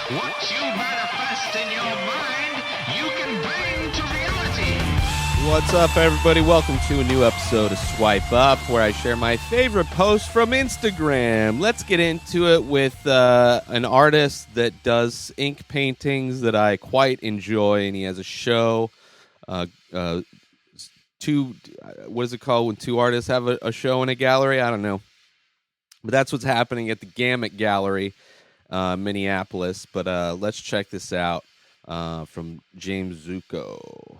What you manifest in your mind, you can bring to reality. What's up, everybody? Welcome to a new episode of Swipe Up, where I share my favorite posts from Instagram. Let's get into it with an artist that does ink paintings that I quite enjoy, and he has a show. What is it called when two artists have a show in a gallery? I don't know. But that's what's happening at the Gamut Gallery, Minneapolis. But let's check this out from James Zuko.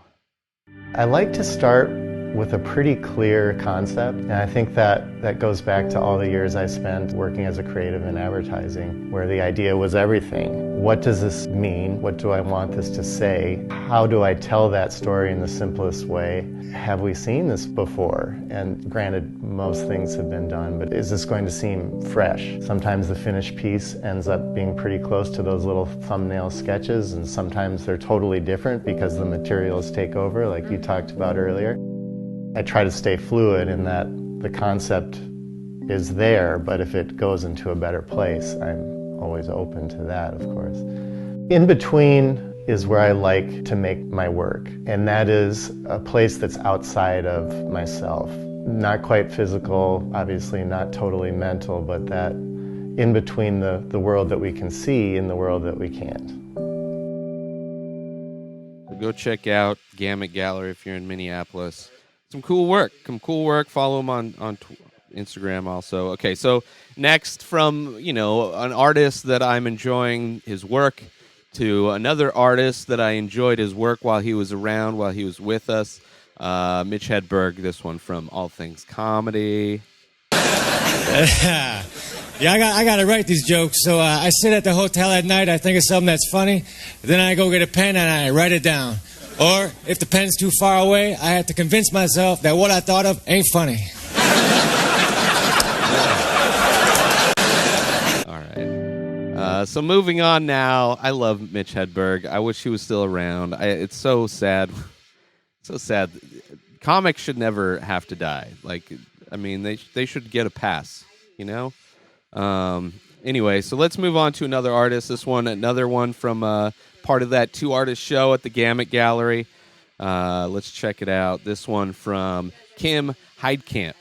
I like to start with a pretty clear concept, and I think that goes back to all the years I spent working as a creative in advertising, where the idea was everything. What does this mean? What do I want this to say? How do I tell that story in the simplest way? Have we seen this before? And granted, most things have been done, but is this going to seem fresh? Sometimes the finished piece ends up being pretty close to those little thumbnail sketches, and sometimes they're totally different because the materials take over, like you talked about earlier. I try to stay fluid in that the concept is there, but if it goes into a better place, I'm always open to that, of course. In between is where I like to make my work, and that is a place that's outside of myself. Not quite physical, obviously not totally mental, but that in between the world that we can see and the world that we can't. Go check out Gamut Gallery if you're in Minneapolis. Some cool work. Follow him on Instagram also. Okay, so next from, an artist that I'm enjoying his work to another artist that I enjoyed his work while he was around, while he was with us. Mitch Hedberg, this one from All Things Comedy. Yeah, I got to write these jokes. So I sit at the hotel at night, I think of something that's funny, then I go get a pen and I write it down. Or, if the pen's too far away, I have to convince myself that what I thought of ain't funny. All right. So moving on now. I love Mitch Hedberg. I wish he was still around. It's so sad. So sad. Comics should never have to die. They should get a pass, Anyway, so let's move on to another artist. Another one from part of that two-artist show at the Gamut Gallery. Let's check it out. This one from Kim Heidkamp.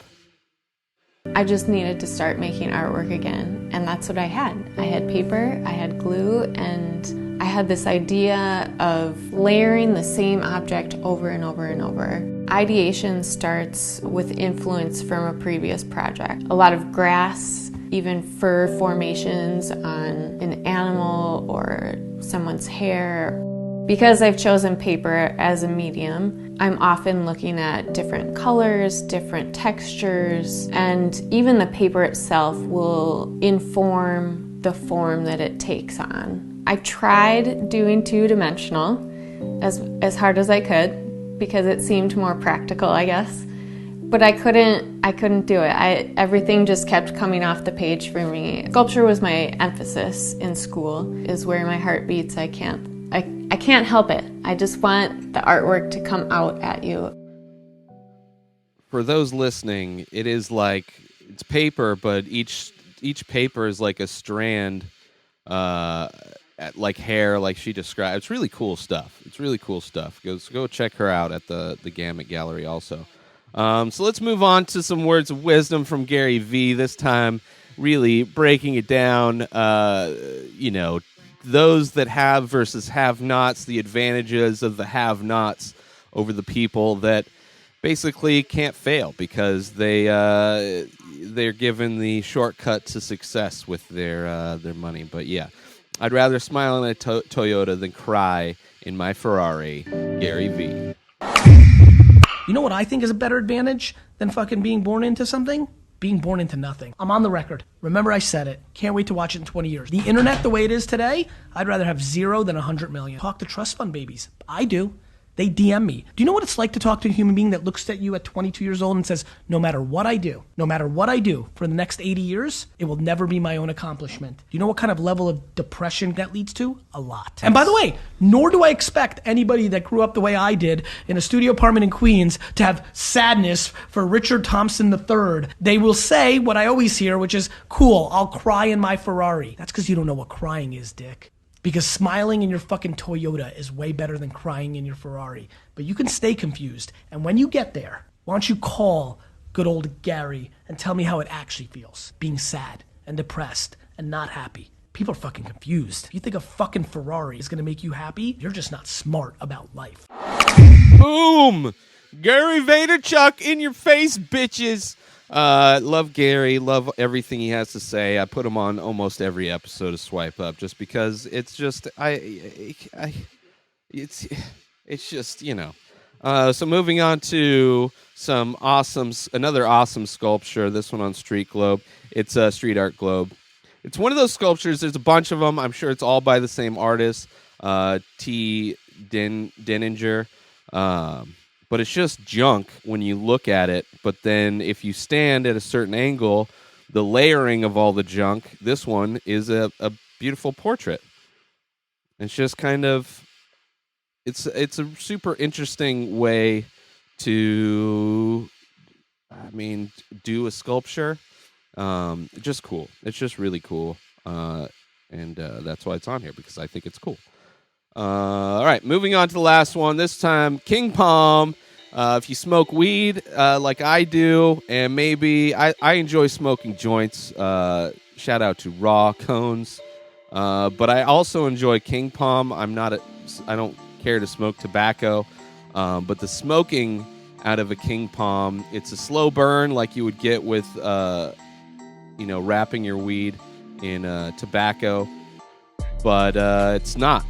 I just needed to start making artwork again, and that's what I had. I had paper, I had glue, and I had this idea of layering the same object over and over and over. Ideation starts with influence from a previous project. A lot of grass, even fur formations on an animal or someone's hair. Because I've chosen paper as a medium, I'm often looking at different colors, different textures, and even the paper itself will inform the form that it takes on. I tried doing two-dimensional as hard as I could because it seemed more practical, I guess. But I couldn't do it. Everything just kept coming off the page for me. Sculpture was my emphasis in school, is where my heart beats. I can't help it. I just want the artwork to come out at you. For those listening, it's paper, but each paper is like a strand, like hair, like she described. It's really cool stuff. Go check her out at the Gamut Gallery also. So let's move on to some words of wisdom from Gary Vee. This time, really breaking it down, those that have versus have-nots, the advantages of the have-nots over the people that basically can't fail because they're given the shortcut to success with their money. But yeah, I'd rather smile in a Toyota than cry in my Ferrari. Gary Vee. You know what I think is a better advantage than fucking being born into something? Being born into nothing. I'm on the record. Remember I said it. Can't wait to watch it in 20 years. The internet the way it is today, I'd rather have 0 than 100 million. Talk to trust fund babies. I do. They DM me. Do you know what it's like to talk to a human being that looks at you at 22 years old and says, no matter what I do for the next 80 years, it will never be my own accomplishment. Do you know what kind of level of depression that leads to? A lot. And by the way, nor do I expect anybody that grew up the way I did in a studio apartment in Queens to have sadness for Richard Thompson III. They will say what I always hear, which is, cool, I'll cry in my Ferrari. That's because you don't know what crying is, dick. Because smiling in your fucking Toyota is way better than crying in your Ferrari. But you can stay confused. And when you get there, why don't you call good old Gary and tell me how it actually feels, being sad and depressed and not happy. People are fucking confused. If you think a fucking Ferrari is gonna make you happy, you're just not smart about life. Boom! Gary Vaynerchuk in your face, bitches. Love Gary. Love everything he has to say. I put him on almost every episode of Swipe Up just because it's just it's just, you know. So moving on to another awesome sculpture. This one on Street Globe. It's a Street Art Globe. It's one of those sculptures. There's a bunch of them. I'm sure it's all by the same artist, T. Denninger. But it's just junk when you look at it. But then if you stand at a certain angle, the layering of all the junk, this one is a beautiful portrait. It's just kind of, it's a super interesting way to, do a sculpture. Just cool. It's just really cool. And that's why it's on here, because I think it's cool. All right, moving on to the last one. This time, King Palm. If you smoke weed like I do, and maybe I enjoy smoking joints. Shout out to Raw Cones. But I also enjoy King Palm. I don't care to smoke tobacco. But the smoking out of a King Palm, it's a slow burn like you would get with wrapping your weed in tobacco. But it's not.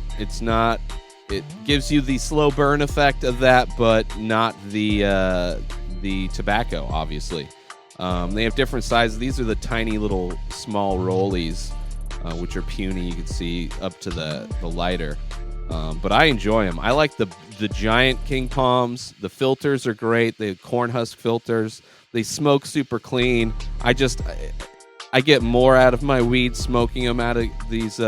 It gives you the slow burn effect of that, but not the tobacco, obviously. They have different sizes. These are the tiny little small rollies, which are puny. You can see up to the lighter. But I enjoy them. I like the giant King Palms. The filters are great. They have corn husk filters. They smoke super clean. I get more out of my weed smoking them out of these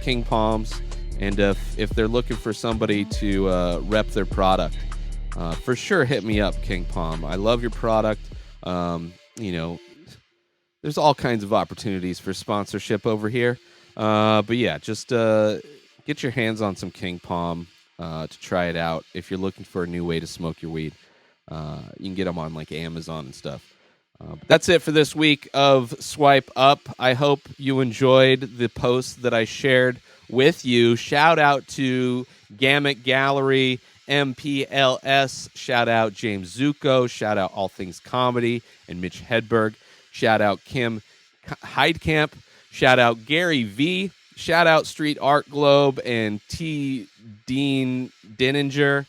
King Palms. And if they're looking for somebody to rep their product, for sure hit me up, King Palm. I love your product. There's all kinds of opportunities for sponsorship over here. But yeah, just get your hands on some King Palm to try it out. If you're looking for a new way to smoke your weed, you can get them on like Amazon and stuff. But that's it for this week of Swipe Up. I hope you enjoyed the post that I shared with you. Shout out to Gamut Gallery, MPLS. Shout out James Zuko. Shout out All Things Comedy and Mitch Hedberg. Shout out Kim Heidkamp. Shout out Gary V. Shout out Street Art Globe and T. Denninger.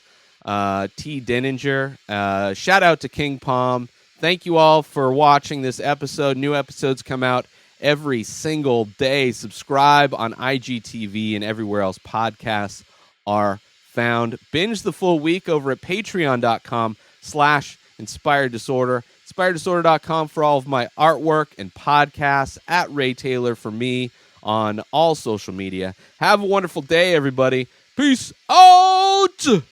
Shout out to King Palm. Thank you all for watching this episode. New episodes come out every single day. Subscribe on IGTV and everywhere else podcasts are found. Binge the full week over at patreon.com/inspireddisorder. Inspireddisorder.com for all of my artwork and podcasts. At Ray Taylor for me on all social media. Have a wonderful day, everybody. Peace out!